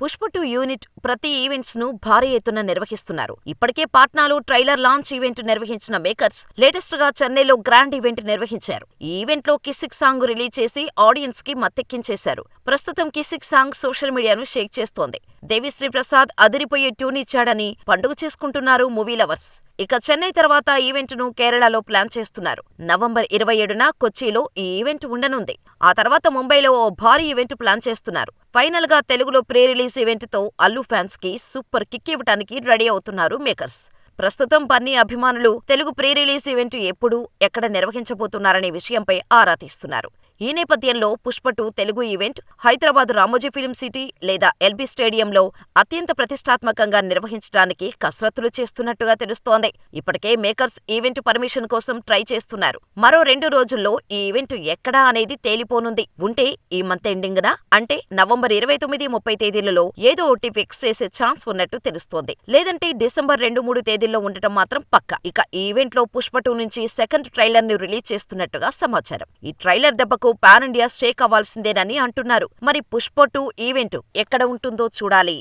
Pushpa 2 unit ప్రతి events ను భారీ ఎత్తున నిర్వహిస్తున్నారు. ఇప్పటికే పాట్నాలో ట్రైలర్ లాంచ్ ఈవెంట్ నిర్వహించిన మేకర్స్ లేటెస్ట్ గా చెన్నైలో గ్రాండ్ ఈవెంట్ నిర్వహించారు. ఈ ఈవెంట్ లో కిసిక్ సాంగ్ రిలీజ్ చేసి ఆడియన్స్ కి మత్తెక్కించేశారు. ప్రస్తుతం కిసిక్ సాంగ్ సోషల్ మీడియాను షేక్ చేస్తోంది. దేవిశ్రీ ప్రసాద్ అదిరిపోయే ట్యూన్ ఇచ్చాడని పండుగ చేసుకుంటున్నారు మూవీ లవర్స్. ఇక చెన్నై తర్వాత ఈవెంట్ ను కేరళలో ప్లాన్ చేస్తున్నారు. నవంబర్ 27న కొచ్చిలో ఈ ఈవెంట్ ఉండనుంది. ఆ తర్వాత ముంబైలో ఓ భారీ ఈవెంట్ ప్లాన్ చేస్తున్నారు. ఫైనల్ గా తెలుగులో ప్రీ రిలీజ్ ఈవెంట్ తో అల్లు ఫ్యాన్స్ కి సూపర్ కిక్ ఇవ్వటానికి రెడీ అవుతున్నారు మేకర్స్. ప్రస్తుతం బన్నీ అభిమానులు తెలుగు ప్రీ రిలీజ్ ఈవెంట్ ఎప్పుడు, ఎక్కడ నిర్వహించబోతున్నారనే విషయంపై ఆరా తీస్తున్నారు. ఈ నేపథ్యంలో Pushpa 2 Telugu event Hyderabad Ramoji film city లేదా ఎల్బీ స్టేడియంలో అత్యంత ప్రతిష్టాత్మకంగా నిర్వహించడానికి కసరత్తులు చేస్తున్నట్టుగా తెలుస్తోంది. ఇప్పటికే మేకర్స్ ఈవెంట్ పర్మిషన్ కోసం ట్రై చేస్తున్నారు. మరో 2 రోజుల్లో ఈ ఈవెంట్ ఎక్కడా అనేది తేలిపోనుంది. ఉంటే ఈ మంత్ ఎండింగ్న అంటే నవంబర్ 29, 30 తేదీలలో ఏదో ఒకటి ఫిక్స్ చేసే ఛాన్స్ ఉన్నట్టు తెలుస్తోంది. లేదంటే డిసెంబర్ 2, 3 తేదీల్లో ఉండటం మాత్రం పక్కా. ఇక ఈ ఈవెంట్ లో పుష్ప 2 నుంచి సెకండ్ ట్రైలర్ ని రిలీజ్ చేస్తున్నట్టుగా సమాచారం. ఈ ట్రైలర్ దెబ్బకు పాన్ ఇండియా షేక్ అవ్వాల్సిందేనని అంటున్నారు. మరి పుష్ప 2 ఈవెంట్ ఎక్కడ ఉంటుందో చూడాలి.